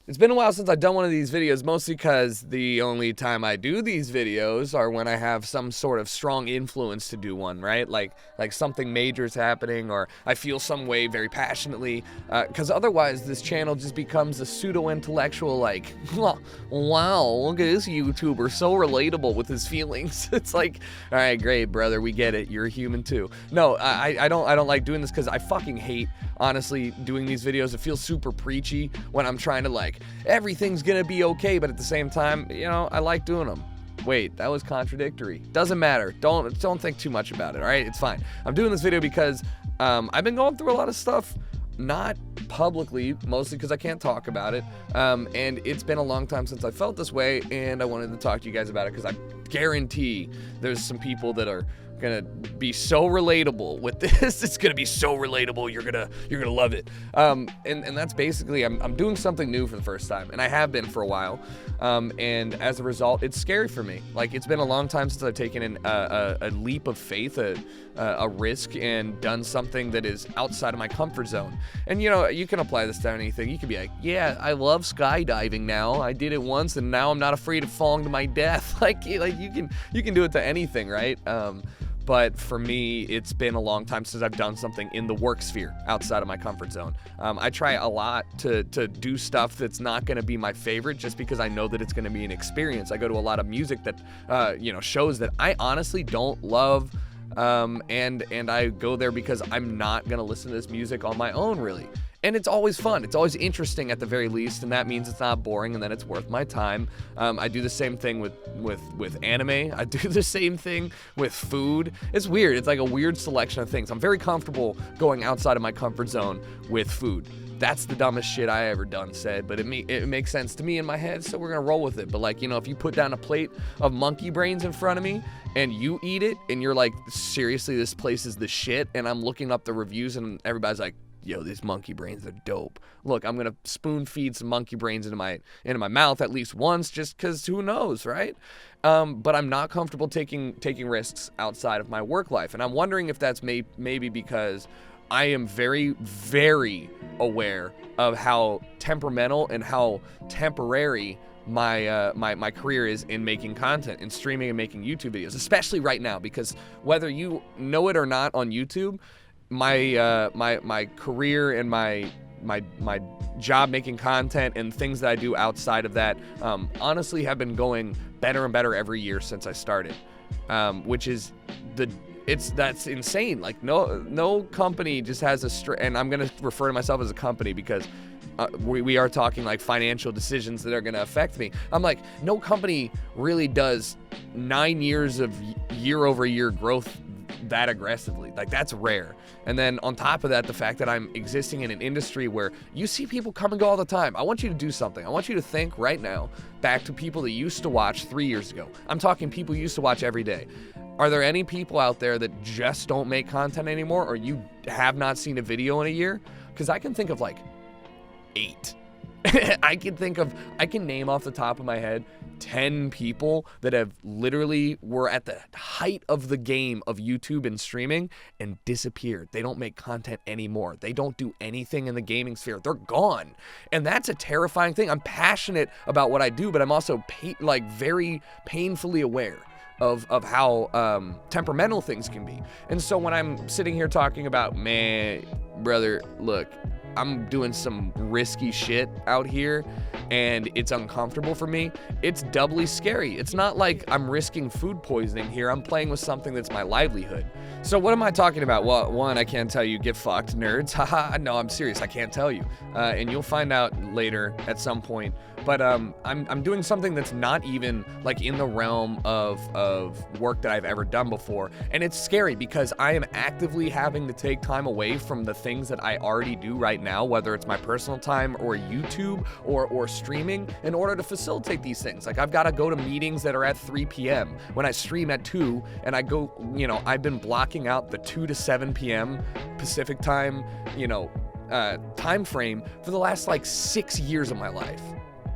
It's been a while since I've done one of these videos, mostly because the only time I do these videos are when I have some sort of strong influence to do one, right? Like something major is happening, or I feel some way very passionately, because otherwise this channel just becomes a pseudo-intellectual, like, wow, look at this YouTuber, so relatable with his feelings. It's like, all right, great, brother, we get it, you're a human too. No, I don't like doing this because I fucking hate, honestly, doing these videos. It feels super preachy when I'm trying to, like, everything's gonna be okay, but at the same time, you know, I like doing them. Wait, that was contradictory. Doesn't matter. Don't think too much about it, all right? It's fine. I'm doing this video because I've been going through a lot of stuff, not publicly, mostly because I can't talk about it, and it's been a long time since I felt this way, and I wanted to talk to you guys about it because I guarantee there's some people that are gonna be so relatable with this. It's gonna be so relatable. You're gonna love it. And that's basically, I'm doing something new for the first time, and I have been for a while. And as a result, it's scary for me. Like, it's been a long time since I've taken a leap of faith, a risk, and done something that is outside of my comfort zone. And you know, you can apply this to anything. You can be like, yeah, I love skydiving now. I did it once, and now I'm not afraid of falling to my death. like you can do it to anything, right? But for me, it's been a long time since I've done something in the work sphere outside of my comfort zone. I try a lot to do stuff that's not going to be my favorite just because I know that it's going to be an experience. I go to a lot of music that, shows that I honestly don't love, and I go there because I'm not going to listen to this music on my own, really. And it's always fun. It's always interesting at the very least, and that means it's not boring, and then it's worth my time. I do the same thing with anime. I do the same thing with food. It's weird. It's like a weird selection of things. I'm very comfortable going outside of my comfort zone with food. That's the dumbest shit I ever done said, but it makes sense to me in my head, so we're gonna roll with it. But, like, you know, if you put down a plate of monkey brains in front of me and you eat it and you're like, seriously, this place is the shit, and I'm looking up the reviews and everybody's like, yo, these monkey brains are dope. Look, I'm gonna spoon feed some monkey brains into my mouth at least once, just cause who knows, right? But I'm not comfortable taking risks outside of my work life, and I'm wondering if that's maybe because I am very, very aware of how temperamental and how temporary my career is in making content, in streaming and making YouTube videos, especially right now, because whether you know it or not on YouTube, my career and my job making content and things that I do outside of that, honestly have been going better and better every year since I started, which is that's insane. Like, no company just has and I'm gonna refer to myself as a company because we are talking like financial decisions that are going to affect me. I'm like, no company really does 9 years of year-over-year growth that aggressively. Like, that's rare. And then on top of that, the fact that I'm existing in an industry where you see people come and go all the time. I want you to do something. I want you to think right now back to people that used to watch 3 years ago. I'm talking people who used to watch every day. Are there any people out there that just don't make content anymore, or you have not seen a video in a year? Because I can think of like 8. I can name off the top of my head 10 people that have literally were at the height of the game of YouTube and streaming and disappeared. They don't make content anymore. They don't do anything in the gaming sphere. They're gone. And that's a terrifying thing. I'm passionate about what I do, but I'm also very painfully aware of how temperamental things can be. And so when I'm sitting here talking about, man, brother, look, I'm doing some risky shit out here and it's uncomfortable for me, it's doubly scary. It's not like I'm risking food poisoning here. I'm playing with something that's my livelihood. So what am I talking about? Well, one, I can't tell you, get fucked, nerds. Haha, no, I'm serious, I can't tell you. And you'll find out later at some point. But I'm doing something that's not even like in the realm of work that I've ever done before. And it's scary because I am actively having to take time away from the things that I already do right now, whether it's my personal time or YouTube or streaming, in order to facilitate these things. Like, I've got to go to meetings that are at 3 p.m. when I stream at 2, and I go, I've been blocking out the 2 to 7 p.m. Pacific time, time frame for the last like 6 years of my life.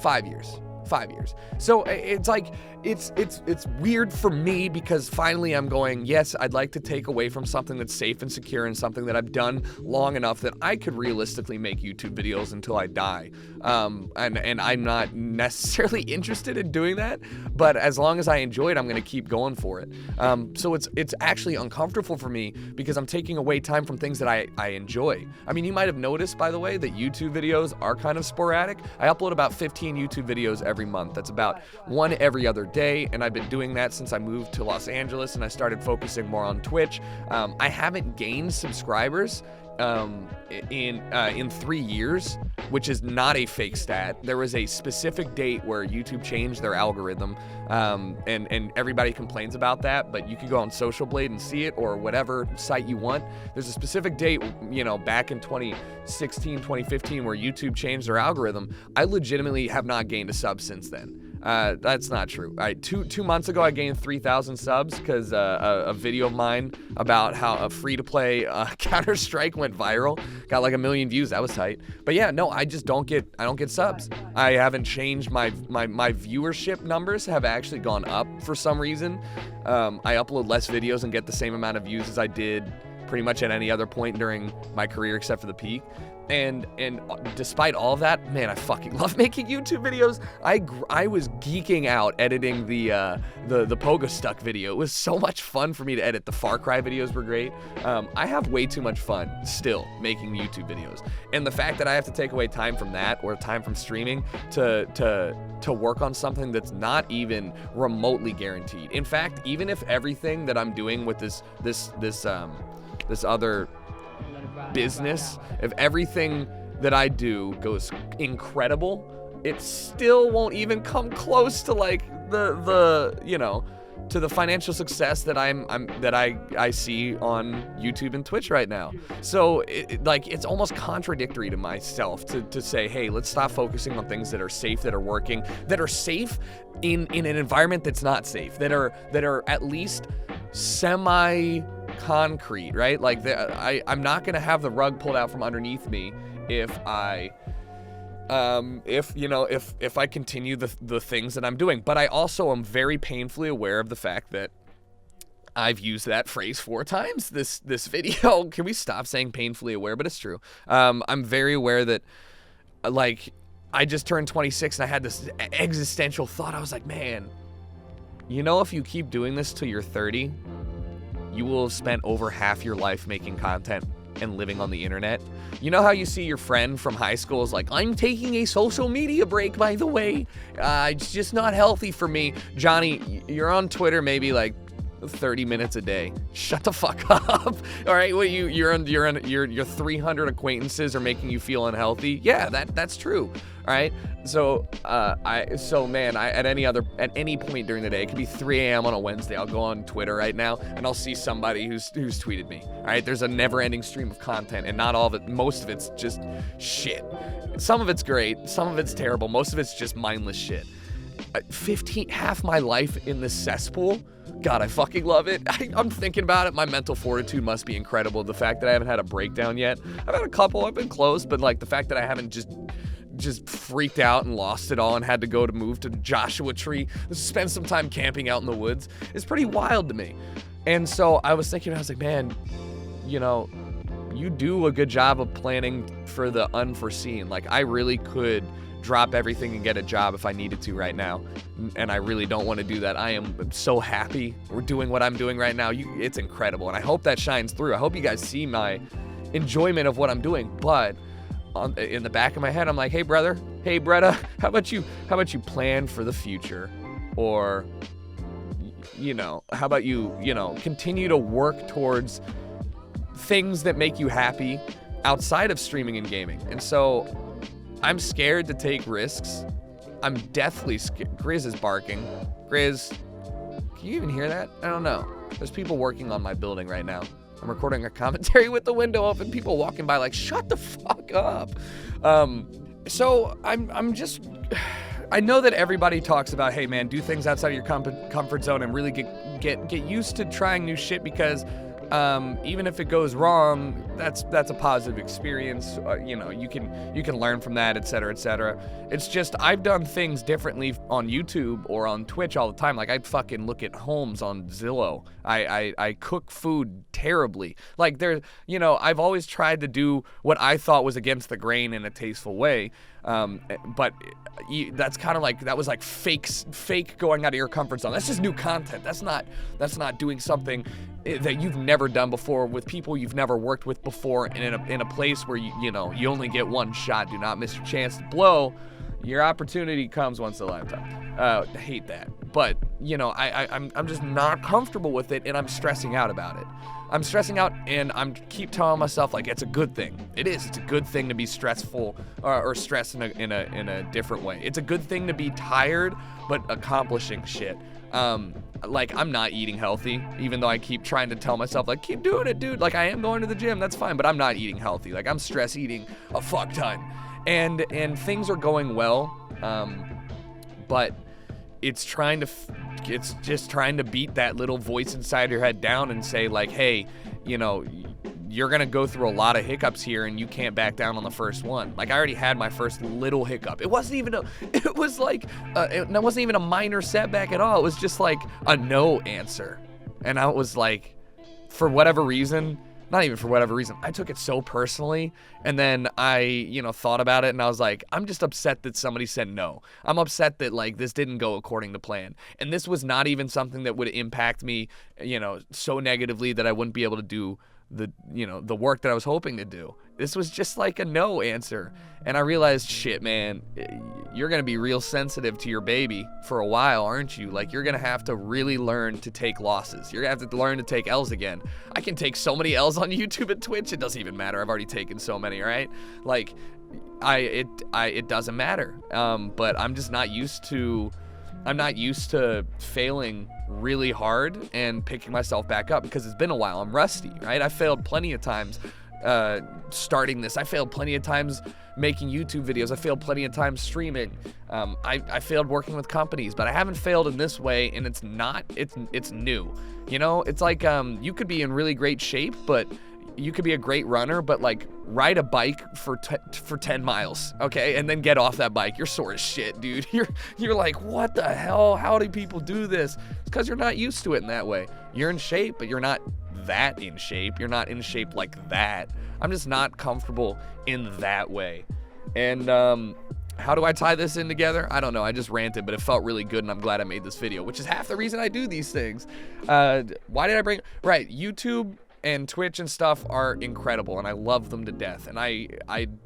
5 years. 5 years. So it's like, it's weird for me because finally I'm going, yes, I'd like to take away from something that's safe and secure and something that I've done long enough that I could realistically make YouTube videos until I die. And I'm not necessarily interested in doing that, but as long as I enjoy it, I'm going to keep going for it. So it's actually uncomfortable for me because I'm taking away time from things that I enjoy. I mean, you might have noticed, by the way, that YouTube videos are kind of sporadic. I upload about 15 YouTube videos every month. That's about one every other day, and I've been doing that since I moved to Los Angeles and I started focusing more on Twitch. I haven't gained subscribers in 3 years, which is not a fake stat. There was a specific date where YouTube changed their algorithm, and everybody complains about that, but you can go on Social Blade and see it, or whatever site you want. There's a specific date, back in 2016, 2015, where YouTube changed their algorithm. I legitimately have not gained a sub since then. That's not true. Two months ago, I gained 3,000 subs because a video of mine about how a free-to-play Counter-Strike went viral, got like 1 million views. That was tight. But yeah, no, I don't get subs. I haven't changed my viewership numbers have actually gone up for some reason. I upload less videos and get the same amount of views as I did pretty much at any other point during my career except for the peak. And despite all of that, man, I fucking love making YouTube videos. I was geeking out editing the Pogo Stuck video. It was so much fun for me to edit. The Far Cry videos were great. I have way too much fun still making YouTube videos. And the fact that I have to take away time from that or time from streaming to work on something that's not even remotely guaranteed. In fact, even if everything that I'm doing with this other business, if everything that I do goes incredible, it still won't even come close to like to the financial success that I see on YouTube and Twitch right now. So it's almost contradictory to myself to say, hey, let's stop focusing on things that are safe, that are working, that are safe in an environment that's not safe, that are at least semi concrete, right? Like I'm not gonna have the rug pulled out from underneath me if I continue the things that I'm doing. But I also am very painfully aware of the fact that I've used that phrase 4 times this video. Can we stop saying painfully aware? But it's true. I'm very aware that like I just turned 26 and I had this existential thought. I was like, man, if you keep doing this till you're 30, you will have spent over half your life making content and living on the internet. You know how you see your friend from high school is like, I'm taking a social media break, by the way. It's just not healthy for me. Johnny, you're on Twitter maybe like 30 minutes a day. Shut the fuck up. All right, well, your 300 acquaintances are making you feel unhealthy. Yeah, that's true. All right. So at any point during the day, it could be 3 a.m. on a Wednesday, I'll go on Twitter right now and I'll see somebody who's tweeted me. All right, there's a never-ending stream of content, and not all of it. Most of it's just shit. Some of it's great, some of it's terrible, most of it's just mindless shit. Half my life in this cesspool. God, I fucking love it. I'm thinking about it. My mental fortitude must be incredible. The fact that I haven't had a breakdown yet. I've had a couple. I've been close, but like the fact that I haven't just freaked out and lost it all and had to move to Joshua Tree, spend some time camping out in the woods is pretty wild to me. And so I was thinking, I was like, man, you do a good job of planning for the unforeseen. Like, I really could drop everything and get a job if I needed to right now, and I really don't want to do that. I am so happy we're doing what I'm doing right now. It's incredible, and I hope that shines through. I hope you guys see my enjoyment of what I'm doing, but in the back of my head, I'm like, hey brother, hey Bretta, how about you plan for the future? Or how about you continue to work towards things that make you happy outside of streaming and gaming. And so I'm scared to take risks. I'm deathly scared. Grizz is barking. Grizz, can you even hear that? I don't know. There's people working on my building right now. I'm recording a commentary with the window open, people walking by like, shut the fuck up. So I'm just, I know that everybody talks about, hey man, do things outside of your comfort zone and really get used to trying new shit, because even if it goes wrong, that's a positive experience. You can learn from that, etc., etc. It's just I've done things differently on YouTube or on Twitch all the time. Like I fucking look at homes on Zillow. I cook food terribly. Like I've always tried to do what I thought was against the grain in a tasteful way. But that's kind of like, that was like fake going out of your comfort zone. That's just new content. That's not doing something that you've never done before with people you've never worked with before, and in a place where you only get one shot. Do not miss your chance to blow. Your opportunity comes once in a lifetime. I hate that, but I'm just not comfortable with it, and I'm stressing out about it. I'm stressing out, and I'm keep telling myself like it's a good thing. It is. It's a good thing to be stressful or stressed in a different way. It's a good thing to be tired but accomplishing shit. Like I'm not eating healthy, even though I keep trying to tell myself like keep doing it, dude. Like I am going to the gym, that's fine, but I'm not eating healthy. Like I'm stress eating a fuck ton, and things are going well, but it's just trying to beat that little voice inside your head down and say like, hey, you're gonna go through a lot of hiccups here, and you can't back down on the first one. Like I already had my first little hiccup. It wasn't even a minor setback at all. It was just like a no answer, and I was like, for whatever reason, not even for whatever reason, I took it so personally, and then I, thought about it, and I was like, I'm just upset that somebody said no. I'm upset that, like, this didn't go according to plan, and this was not even something that would impact me, so negatively that I wouldn't be able to do the work that I was hoping to do. This was just like a no answer, and I realized, shit, man, you're gonna be real sensitive to your baby for a while, aren't you? Like, you're gonna have to really learn to take losses. You're gonna have to learn to take L's again. I can take so many L's on YouTube and Twitch, it doesn't even matter. I've already taken so many, right? Like, it doesn't matter. But I'm just not used to failing really hard and picking myself back up, because it's been a while. I'm rusty, right? I failed plenty of times starting this. I failed plenty of times making YouTube videos. I failed plenty of times streaming. I failed working with companies, but I haven't failed in this way, and it's new. It's like you could be in really great shape, but you could be a great runner, but like ride a bike for 10 miles, okay? And then get off that bike. You're sore as shit, dude. You're like, what the hell? How do people do this? It's because you're not used to it in that way. You're in shape, but you're not that in shape. You're not in shape like that. I'm just not comfortable in that way. And how do I tie this in together? I don't know. I just ranted, but it felt really good, and I'm glad I made this video, which is half the reason I do these things. Why did I bring... Right, YouTube and Twitch and stuff are incredible, and I love them to death, and I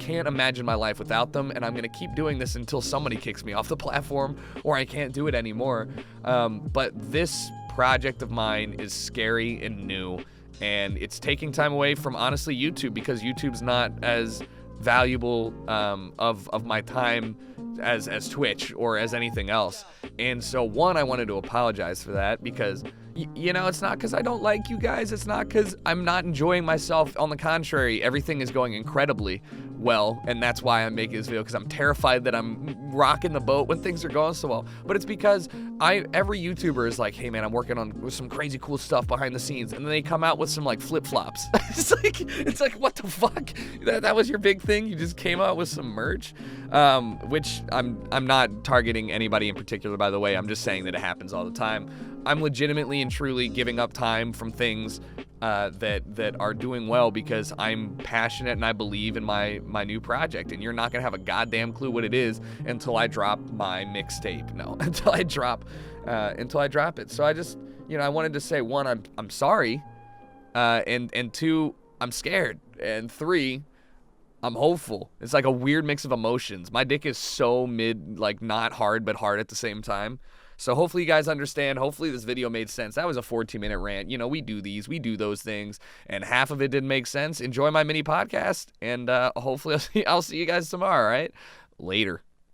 can't imagine my life without them, and I'm gonna keep doing this until somebody kicks me off the platform or I can't do it anymore. But this project of mine is scary and new, and it's taking time away from, honestly, YouTube, because YouTube's not as valuable of my time as Twitch or as anything else. And so, one, I wanted to apologize for that, because it's not because I don't like you guys. It's not because I'm not enjoying myself. On the contrary, everything is going incredibly well, and that's why I'm making this video, because I'm terrified that I'm rocking the boat when things are going so well. But it's because every YouTuber is like, hey man, I'm working on some crazy cool stuff behind the scenes, and then they come out with some like flip-flops. it's like what the fuck? That was your big thing? You just came out with some merch? Which I'm not targeting anybody in particular, by the way. I'm just saying that it happens all the time. I'm legitimately and truly giving up time from things that are doing well, because I'm passionate and I believe in my new project, and you're not gonna have a goddamn clue what it is until I drop my mixtape. No, until I drop it. So I just, I wanted to say, one, I'm sorry, and two, I'm scared, and three, I'm hopeful. It's like a weird mix of emotions. My dick is so like not hard but hard at the same time. So hopefully you guys understand. Hopefully this video made sense. That was a 14-minute rant. We do those things, and half of it didn't make sense. Enjoy my mini podcast, and hopefully I'll see you guys tomorrow, all right? Later.